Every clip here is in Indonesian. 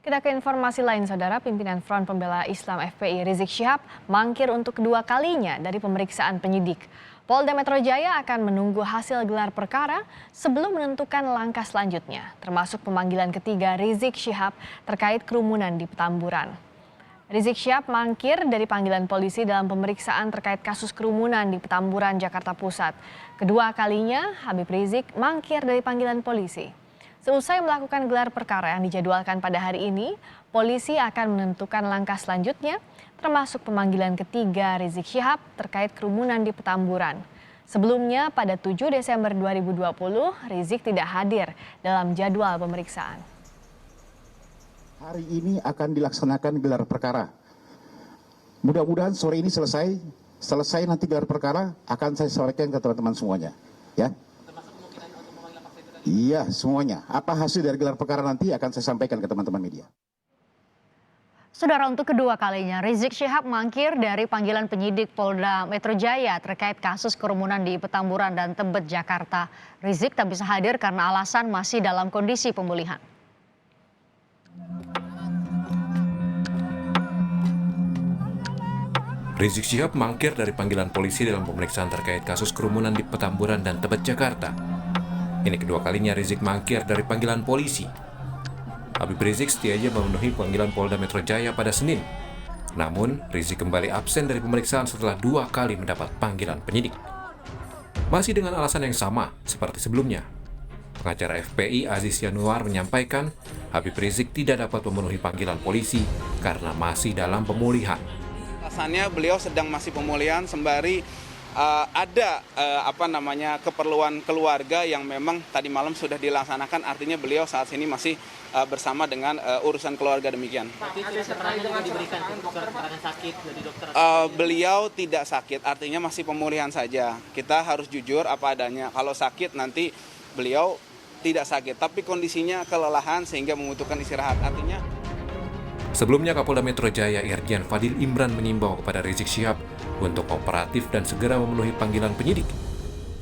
Kita ke informasi lain, Saudara. Pimpinan Front Pembela Islam FPI Rizik Syihab mangkir untuk kedua kalinya dari pemeriksaan penyidik. Polda Metro Jaya akan menunggu hasil gelar perkara sebelum menentukan langkah selanjutnya, termasuk pemanggilan ketiga Rizik Syihab terkait kerumunan di Petamburan. Rizik Syihab mangkir dari panggilan polisi dalam pemeriksaan terkait kasus kerumunan di Petamburan, Jakarta Pusat. Kedua kalinya, Habib Rizik mangkir dari panggilan polisi. Seusai melakukan gelar perkara yang dijadwalkan pada hari ini, polisi akan menentukan langkah selanjutnya, termasuk pemanggilan ketiga Rizik Syihab terkait kerumunan di Petamburan. Sebelumnya, pada 7 Desember 2020, Rizik tidak hadir dalam jadwal pemeriksaan. Hari ini akan dilaksanakan gelar perkara. Mudah-mudahan sore ini selesai nanti gelar perkara akan saya sampaikan ke teman-teman semuanya. Ya. Iya, semuanya. Apa hasil dari gelar perkara nanti akan saya sampaikan ke teman-teman media. Saudara, untuk kedua kalinya Rizik Syihab mangkir dari panggilan penyidik Polda Metro Jaya terkait kasus kerumunan di Petamburan dan Tebet, Jakarta. Rizik tak bisa hadir karena alasan masih dalam kondisi pemulihan. Rizik Syihab mangkir dari panggilan polisi dalam pemeriksaan terkait kasus kerumunan di Petamburan dan Tebet, Jakarta. Ini kedua kalinya Rizik mangkir dari panggilan polisi. Habib Rizik setia memenuhi panggilan Polda Metro Jaya pada Senin. Namun, Rizik kembali absen dari pemeriksaan setelah 2 kali mendapat panggilan penyidik. Masih dengan alasan yang sama seperti sebelumnya. Pengacara FPI Aziz Yanuar menyampaikan Habib Rizik tidak dapat memenuhi panggilan polisi karena masih dalam pemulihan. Alasannya beliau sedang masih pemulihan sembari ada keperluan keluarga yang memang tadi malam sudah dilaksanakan, artinya beliau saat ini masih bersama dengan urusan keluarga demikian. Beliau tidak sakit, artinya masih pemulihan saja. Kita harus jujur apa adanya. Kalau sakit nanti beliau tidak sakit, tapi kondisinya kelelahan sehingga membutuhkan istirahat. Artinya. Sebelumnya Kapolda Metro Jaya Irjen Fadil Imran mengimbau kepada Rizik Syihab untuk kooperatif dan segera memenuhi panggilan penyidik.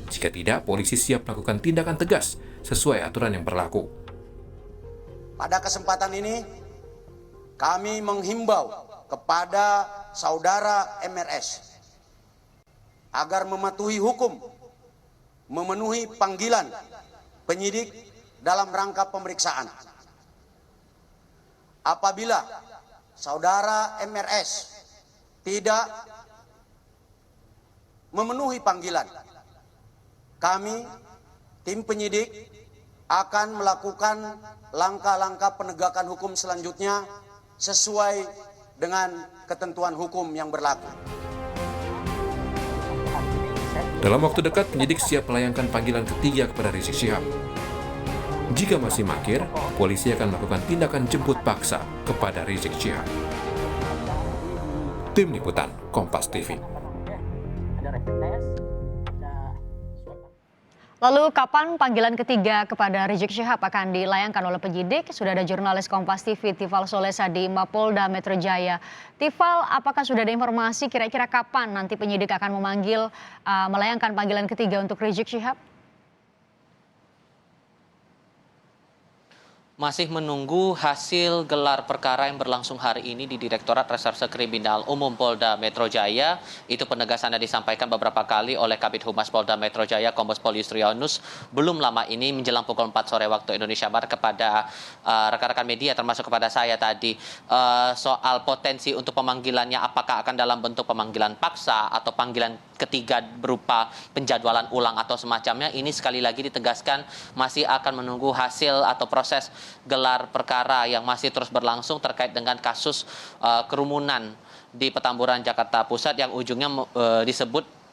Jika tidak, polisi siap melakukan tindakan tegas sesuai aturan yang berlaku. Pada kesempatan ini, kami menghimbau kepada saudara MRS agar mematuhi hukum, memenuhi panggilan penyidik dalam rangka pemeriksaan. Apabila saudara MRS tidak memenuhi panggilan, kami, tim penyidik, akan melakukan langkah-langkah penegakan hukum selanjutnya sesuai dengan ketentuan hukum yang berlaku. Dalam waktu dekat, penyidik siap melayangkan panggilan ketiga kepada Rizik Syihab. Jika masih mangkir, polisi akan melakukan tindakan jemput paksa kepada Rizik Syihab. Tim Liputan Kompas TV. Lalu kapan panggilan ketiga kepada Rizik Syihab akan dilayangkan oleh penyidik? Sudah ada jurnalis Kompas TV Tifal Solesa di Mapolda Metro Jaya. Tifal, apakah sudah ada informasi kira-kira kapan nanti penyidik akan melayangkan panggilan ketiga untuk Rizik Syihab? Masih menunggu hasil gelar perkara yang berlangsung hari ini di Direktorat Reserse Kriminal Umum Polda Metro Jaya. Itu penegasannya disampaikan beberapa kali oleh Kabid Humas Polda Metro Jaya, Kombes Pol Yusrionus, belum lama ini menjelang pukul 4 sore waktu Indonesia Barat kepada rekan-rekan media, termasuk kepada saya tadi, soal potensi untuk pemanggilannya, apakah akan dalam bentuk pemanggilan paksa atau panggilan ketiga berupa penjadwalan ulang atau semacamnya. Ini sekali lagi ditegaskan masih akan menunggu hasil atau proses gelar perkara yang masih terus berlangsung terkait dengan kasus kerumunan di Petamburan, Jakarta Pusat yang ujungnya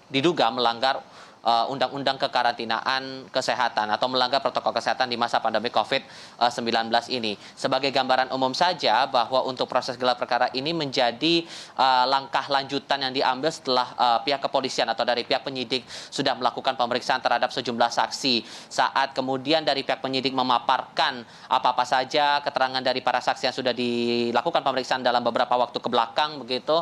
diduga melanggar undang-undang kekarantinaan kesehatan atau melanggar protokol kesehatan di masa pandemi COVID-19 ini. Sebagai gambaran umum saja bahwa untuk proses gelar perkara ini menjadi langkah lanjutan yang diambil setelah pihak kepolisian atau dari pihak penyidik sudah melakukan pemeriksaan terhadap sejumlah saksi. Saat kemudian dari pihak penyidik memaparkan apa-apa saja keterangan dari para saksi yang sudah dilakukan pemeriksaan dalam beberapa waktu kebelakang, begitu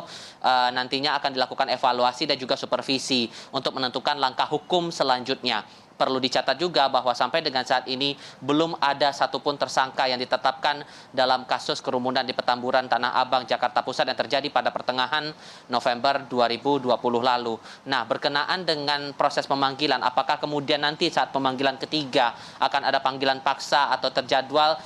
nantinya akan dilakukan evaluasi dan juga supervisi untuk menentukan langkah hukum selanjutnya. perlu dicatat juga bahwa sampai dengan saat ini belum ada satupun tersangka yang ditetapkan dalam kasus kerumunan di Petamburan, Tanah Abang, Jakarta Pusat yang terjadi pada pertengahan November 2020 lalu. Nah, berkenaan dengan proses pemanggilan, apakah kemudian nanti saat pemanggilan ketiga akan ada panggilan paksa atau terjadwal,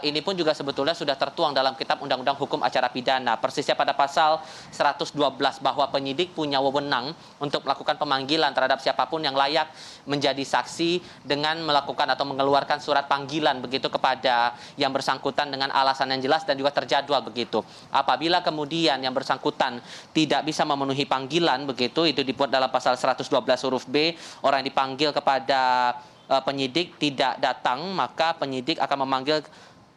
ini pun juga sebetulnya sudah tertuang dalam Kitab Undang-Undang Hukum Acara Pidana. Persisnya pada pasal 112 bahwa penyidik punya wewenang untuk melakukan pemanggilan terhadap siapapun yang layak menjadi saksi dengan melakukan atau mengeluarkan surat panggilan begitu kepada yang bersangkutan dengan alasan yang jelas dan juga terjadwal begitu. Apabila kemudian yang bersangkutan tidak bisa memenuhi panggilan begitu, itu dibuat dalam pasal 112 huruf B, orang yang dipanggil kepada penyidik tidak datang, maka penyidik akan memanggil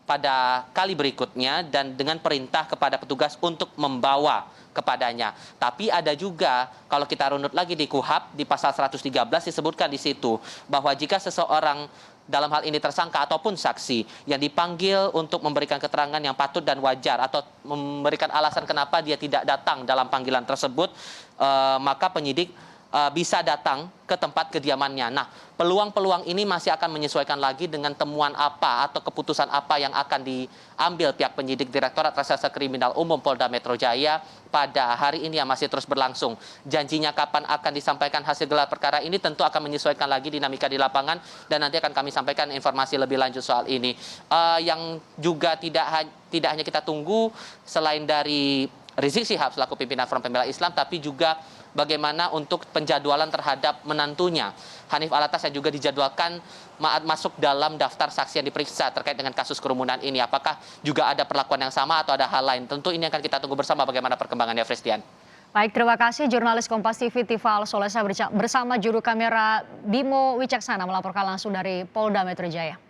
pada kali berikutnya dan dengan perintah kepada petugas untuk membawa kepadanya. Tapi ada juga, kalau kita runut lagi di KUHP, di pasal 113 disebutkan di situ bahwa jika seseorang dalam hal ini tersangka ataupun saksi yang dipanggil untuk memberikan keterangan yang patut dan wajar atau memberikan alasan kenapa dia tidak datang dalam panggilan tersebut, maka penyidik bisa datang ke tempat kediamannya. Nah, peluang-peluang ini masih akan menyesuaikan lagi dengan temuan apa atau keputusan apa yang akan diambil pihak penyidik Direktorat Reserse Kriminal Umum Polda Metro Jaya pada hari ini yang masih terus berlangsung. Janjinya kapan akan disampaikan hasil gelar perkara ini tentu akan menyesuaikan lagi dinamika di lapangan dan nanti akan kami sampaikan informasi lebih lanjut soal ini. Yang juga tidak hanya kita tunggu selain dari Rizik Syihab selaku pimpinan Front Pembela Islam, tapi juga bagaimana untuk penjadwalan terhadap menantunya Hanif Alatas yang juga dijadwalkan masuk dalam daftar saksi yang diperiksa terkait dengan kasus kerumunan ini. Apakah juga ada perlakuan yang sama atau ada hal lain? Tentu ini akan kita tunggu bersama bagaimana perkembangannya, Fristian. Baik, terima kasih jurnalis Kompas TV Tifal Solesa bersama juru kamera Bimo Wicaksana melaporkan langsung dari Polda Metro Jaya.